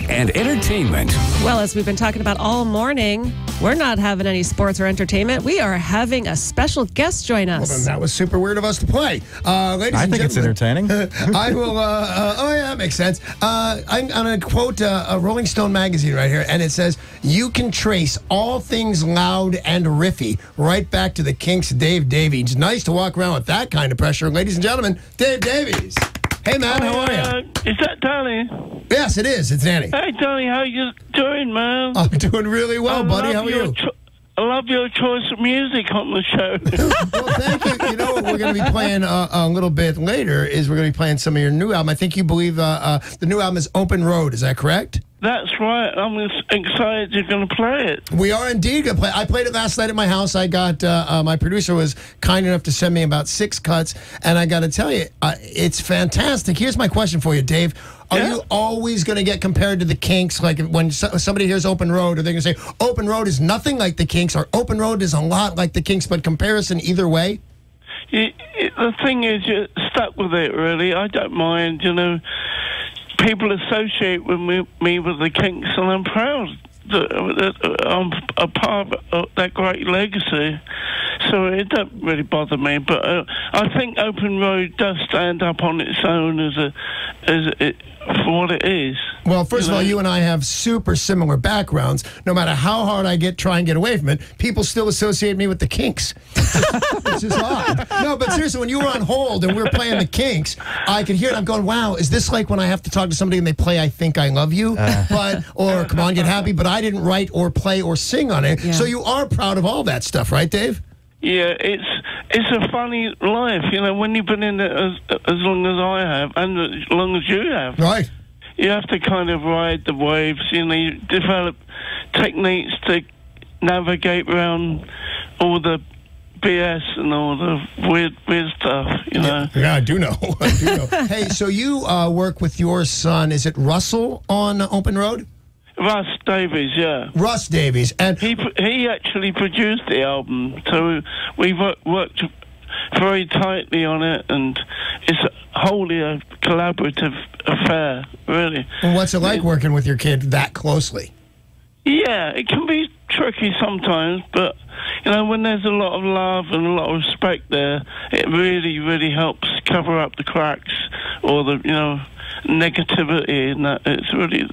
and entertainment. Well, as we've been talking about all morning, we're not having any sports or entertainment. We are having a special guest join us. Well, then that was super weird of us to play. Ladies I and think it's entertaining. I will, oh yeah, that makes sense. I'm going to quote a Rolling Stone magazine right here, and it says, "You can trace all things loud and riffy right back to the Kinks' Dave Davies." It's nice to walk around with that kind of pressure. Ladies and gentlemen, Dave Davies. Hey, man, how are you? Is that Danny? Yes, it is. It's Danny. Hey, Danny, how you doing, man? I'm doing really well, buddy. How are you? I love your choice of music on the show. Well, thank you. You know what we're going to be playing a little bit later is we're going to be playing some of your new album. I think you believe the new album is Open Road. Is that correct? That's right. I'm excited you're going to play it. We are indeed going to play. I played it last night at my house. I got my producer was kind enough to send me about 6 cuts, and I got to tell you, it's fantastic. Here's my question for you, Dave. Are you always going to get compared to the Kinks? Like when somebody hears Open Road, are they going to say Open Road is nothing like the Kinks, or Open Road is a lot like the Kinks, but comparison either way? The thing is, you're stuck with it, really. I don't mind, you know. People associate with me with the Kinks, and I'm proud that I'm a part of that great legacy. So it don't really bother me. But I think Open Road does stand up on its own for what it is. Well, first of all, you and I have super similar backgrounds. No matter how hard I try and get away from it, people still associate me with the Kinks. Which is odd. No, but seriously, when you were on hold and we were playing the Kinks, I could hear it. I'm going, wow, is this like when I have to talk to somebody and they play I Think I Love You? Or Come On, Get Happy, but I didn't write or play or sing on it. Yeah. So you are proud of all that stuff, right, Dave? Yeah, it's a funny life, you know, when you've been in it as long as I have, and as long as you have. Right. You have to kind of ride the waves, you know, you develop techniques to navigate around all the BS and all the weird stuff, you know. Yeah, I do know. I do know. Hey, so you work with your son, is it Russell on Open Road? Russ Davies, yeah. Russ Davies. And he actually produced the album, so we worked very tightly on it, and it's wholly a collaborative affair, really. And what's it like working with your kid that closely? Yeah, it can be tricky sometimes, but, you know, when there's a lot of love and a lot of respect there, it really, really helps cover up the cracks or the, you know, negativity, and that it's really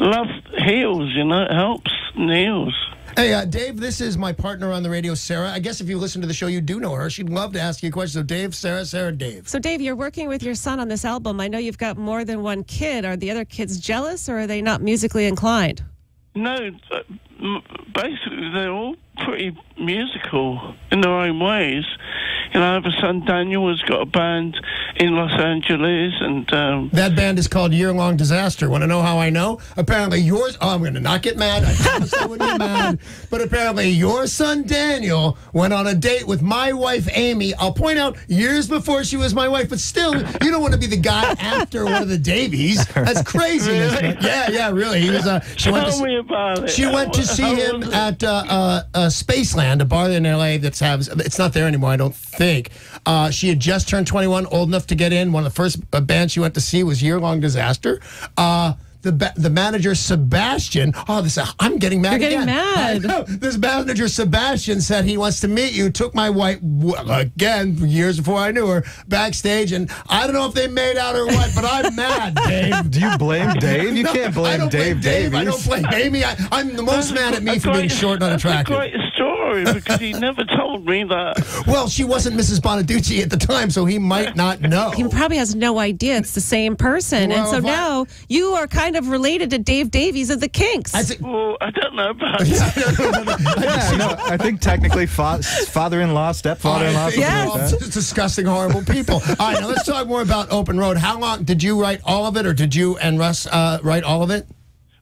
love heals, you know, it helps and heals. Hey, Dave, this is my partner on the radio, Sarah. I guess if you listen to the show, you do know her. She'd love to ask you a question. So, Dave, Sarah, Dave. So, Dave, you're working with your son on this album. I know you've got more than one kid. Are the other kids jealous, or are they not musically inclined? No, basically they're all pretty musical in their own ways. You know, I have a son, Daniel, who's got a band in Los Angeles, and that band is called Year Long Disaster. Want to know how I know? Apparently yours, I'm going to not get mad. I promise I wouldn't get mad. But apparently your son, Daniel, went on a date with my wife, Amy. I'll point out, years before she was my wife, but still, you don't want to be the guy after one of the Davies. That's craziness. Really? Yeah, really. He was. Tell me about it. She went to see him at Spaceland, a bar in L.A. it's not there anymore, I don't think. She had just turned 21, old enough to get in. One of the first bands she went to see was Year Long Disaster. The manager, Sebastian, I'm getting mad You're getting again. mad. This manager, Sebastian, said he wants to meet you, took my wife, again, years before I knew her, backstage, and I don't know if they made out or what, but I'm mad, Dave. Do you blame Dave? You can't blame Dave Davies. I don't blame Amy. I'm the most mad at me for being short and unattractive. That's a great story, because he never told me that. Well, she wasn't Mrs. Bonaducci at the time, so he might not know. He probably has no idea it's the same person. Well, and so now you are kind of related to Dave Davies of the Kinks. Well, I don't know about that. I think technically father-in-law, stepfather-in-law. Yes. Disgusting, horrible people. All right, now let's talk more about Open Road. How long did you write all of it, or did you and Russ write all of it?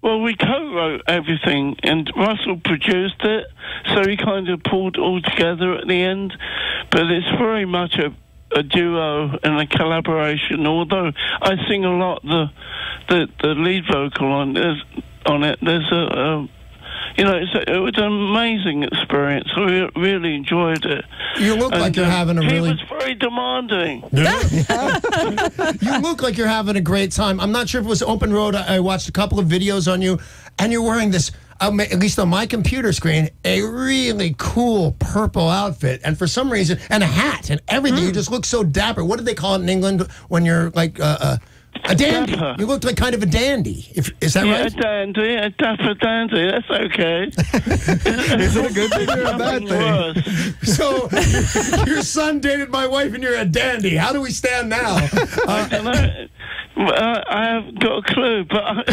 Well, we co-wrote everything, and Russell produced it, so he kind of pulled it all together at the end. But it's very much a duo and a collaboration, although I sing a lot the lead vocal on it. There's You know, it was an amazing experience. We really enjoyed it. You look like you're having a really... He was very demanding. You look like you're having a great time. I'm not sure if it was Open Road. I watched a couple of videos on you, and you're wearing this, at least on my computer screen, a really cool purple outfit, and for some reason, and a hat and everything. You just look so dapper. What do they call it in England when you're like a dandy? Dapper. You look like kind of a dandy. Is that right? A dandy, a dapper dandy. That's okay. Is it a good thing or a bad thing? So, your son dated my wife, and you're a dandy. How do we stand now? I haven't got a clue, but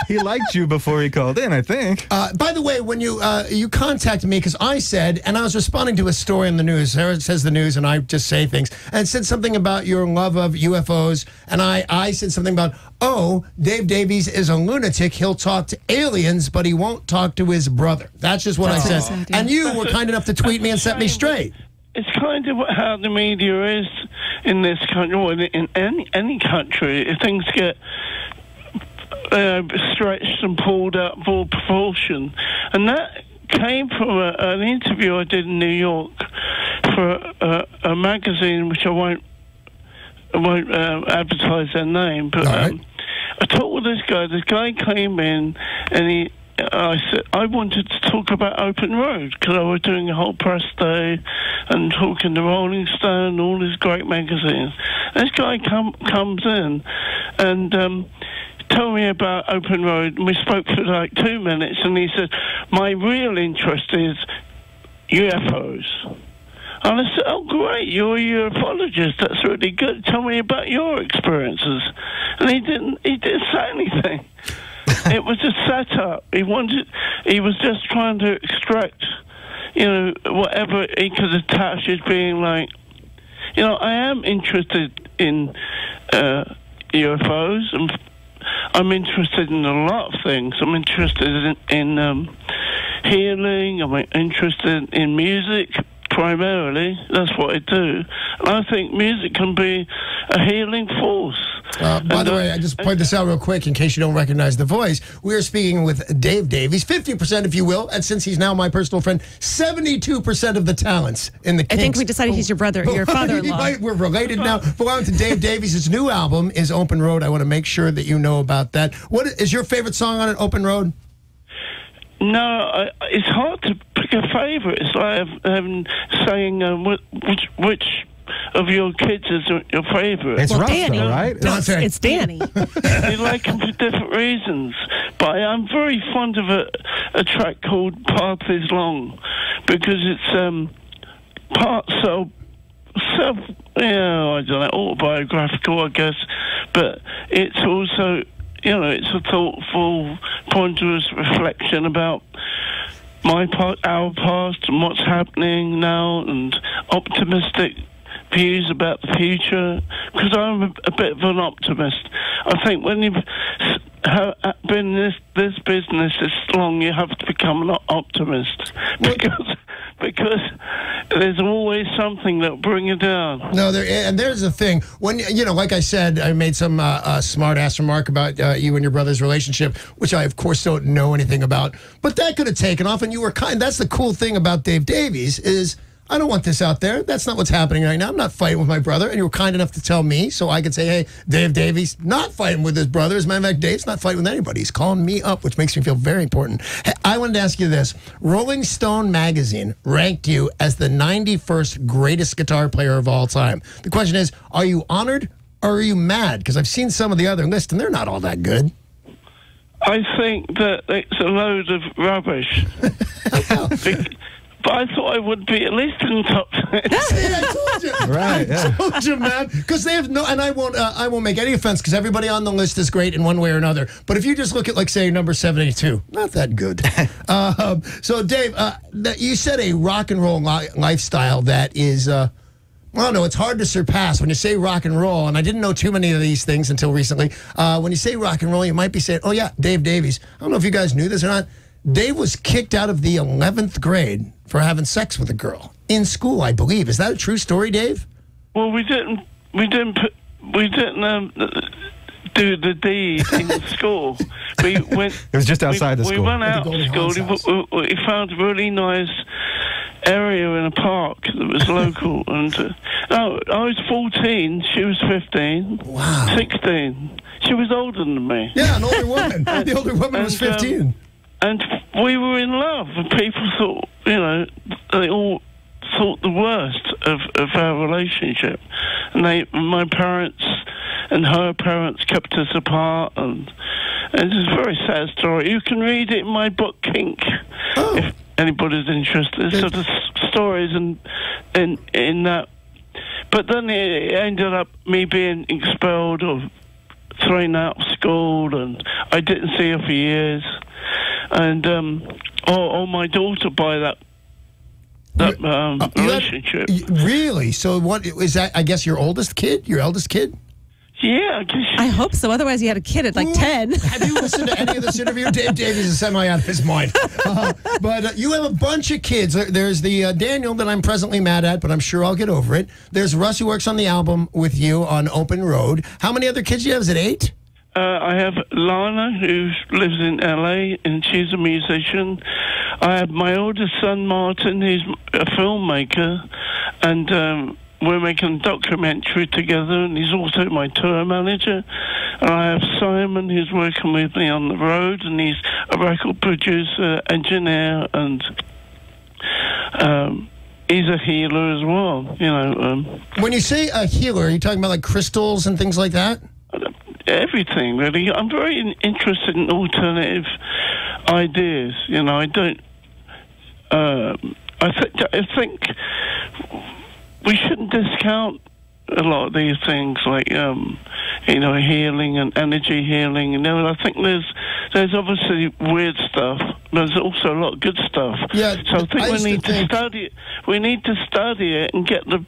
he liked you before he called in, I think. By the way, when you contacted me, because I said, and I was responding to a story in the news. Sarah says the news, and I just say things, and it said something about your love of UFOs, and I said something about, oh, Dave Davies is a lunatic. He'll talk to aliens, but he won't talk to his brother. That's just what I said. Sad, yeah. And you were kind enough to tweet me and set me straight. it's kind of how the media is in this country, or in any country. Things get stretched and pulled out of all proportion, and that came from an interview I did in New York for a magazine, which I won't advertise their name, but I talked with this guy. This guy came in, and I said I wanted to talk about Open Road because I was doing a whole press day and talking to Rolling Stone, all these great magazines. This guy comes in and told me about Open Road, and we spoke for like 2 minutes, and he said, my real interest is UFOs. And I said, oh, great, you're a ufologist. That's really good. Tell me about your experiences. And he didn't say anything. It was a setup. He was just trying to extract, whatever he could attach as being like, I am interested in UFOs, and I'm interested in a lot of things. I'm interested in healing. I'm interested in music. Primarily, that's what I do. And I think music can be a healing force. By the way, I just point this out real quick in case you don't recognize the voice. We are speaking with Dave Davies, 50%, if you will, and since he's now my personal friend, 72% of the talents in the Kinks. I think we decided he's your brother, your father-in-law. We're related now. Belonging to Dave Davies. His new album is Open Road. I want to make sure that you know about that. What is your favorite song on it, Open Road? No, it's hard to pick a favourite. It's like saying which of your kids is your favourite. It's rough, Danny. though, right? It's Danny. You like them for different reasons. But I'm very fond of a track called Path is Long, because it's part I don't know, autobiographical, I guess, but it's also, it's a thoughtful, ponderous reflection about our past and what's happening now, and optimistic views about the future, because I'm a bit of an optimist. I think when you've been in this business this long, you have to become an optimist, because there's always something that'll bring you down. No, there's the thing. When like I said, I made some smart-ass remark about you and your brother's relationship, which I, of course, don't know anything about. But that could have taken off, and you were kind. That's the cool thing about Dave Davies is, I don't want this out there. That's not what's happening right now. I'm not fighting with my brother. And you were kind enough to tell me so I could say, hey, Dave Davies, not fighting with his brother. As a matter of fact, Dave's not fighting with anybody. He's calling me up, which makes me feel very important. Hey, I wanted to ask you this. Rolling Stone magazine ranked you as the 91st greatest guitar player of all time. The question is, are you honored or are you mad? Because I've seen some of the other lists, and they're not all that good. I think that it's a load of rubbish. But I thought I would be at least in the top 10. See, I told you. Right, yeah. I told you, man. Because they have no, and I won't make any offense, because everybody on the list is great in one way or another. But if you just look at, like, say, number 72, not that good. So, Dave, you said a rock and roll lifestyle that is, I don't know, it's hard to surpass when you say rock and roll, and I didn't know too many of these things until recently. When you say rock and roll, you might be saying, oh, yeah, Dave Davies. I don't know if you guys knew this or not. Dave was kicked out of the 11th grade for having sex with a girl in school, I believe. Is that a true story, Dave? Well, we didn't do the deed in school. We went. It was just outside the school. We went out of school. We found a really nice area in a park that was local. And no, I was 14. She was 15. Wow. 16. She was older than me. Yeah, an older woman. The older woman was 15. And we were in love. And people thought, you know, they all thought the worst of our relationship. And my parents and her parents kept us apart, and it's a very sad story. You can read it in my book, Kink, if anybody's interested. So the stories in that. But then it ended up me being expelled or thrown out of school, and I didn't see her for years. And or my daughter by that relationship. Really? So what is that? I guess your oldest kid? Your eldest kid? Yeah, I hope so. Otherwise, you had a kid at like 10. Have you listened to any of this interview? Dave Davies is semi out of his mind. But you have a bunch of kids. There's the Daniel that I'm presently mad at, but I'm sure I'll get over it. There's Russ, who works on the album with you on Open Road. How many other kids do you have? Is it 8? I have Lana, who lives in LA, and she's a musician. I have my oldest son, Martin, who's a filmmaker, and we're making a documentary together, and he's also my tour manager. And I have Simon, who's working with me on the road, and he's a record producer, engineer, and he's a healer as well. You know. When you say a healer, are you talking about like crystals and things like that? Everything, really. I'm very interested in alternative ideas. You know, I don't. I think we shouldn't discount a lot of these things, like you know, healing and energy healing. You know, I think there's obviously weird stuff. But there's also a lot of good stuff. Yeah, so I think we need to study it. We need to study it and get the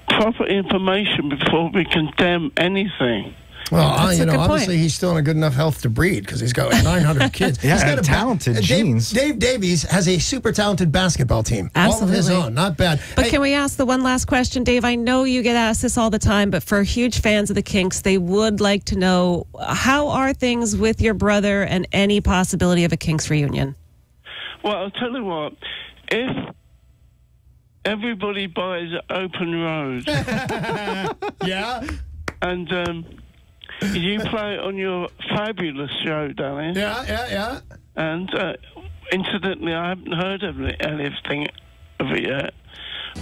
proper information before we condemn anything. Well, you know, obviously he's still in a good enough health to breed because he's got like 900 kids. Yeah, he's got talented genes. Dave Davies has a super talented basketball team. Absolutely. All of his own. Not bad. But can we ask the one last question, Dave? I know you get asked this all the time, but for huge fans of the Kinks, they would like to know, how are things with your brother and any possibility of a Kinks reunion? Well, I'll tell you what. If everybody buys Open Road... Yeah? And... you play it on your fabulous show, Danny. Yeah. And incidentally, I haven't heard of anything of it yet.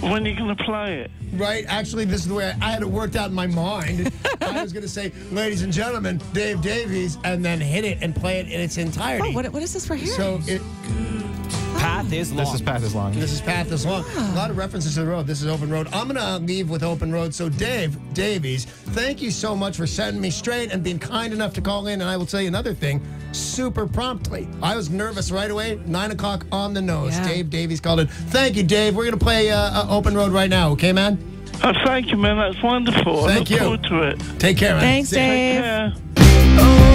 When are you going to play it? Right. Actually, this is the way I had it worked out in my mind. I was going to say, ladies and gentlemen, Dave Davies, and then hit it and play it in its entirety. Oh, what is this we're hearing? So Path is long. This is Path is long. This is Path is long. A lot of references to the road. This is Open Road. I'm going to leave with Open Road. So Dave Davies, thank you so much for setting me straight and being kind enough to call in. And I will tell you another thing, super promptly. I was nervous right away. 9 o'clock on the nose. Yeah. Dave Davies called in. Thank you, Dave. We're going to play Open Road right now. Okay, man? Oh, thank you, man. That's wonderful. Thank you. I look forward to it. Take care, man. Thanks, Dave. Take care.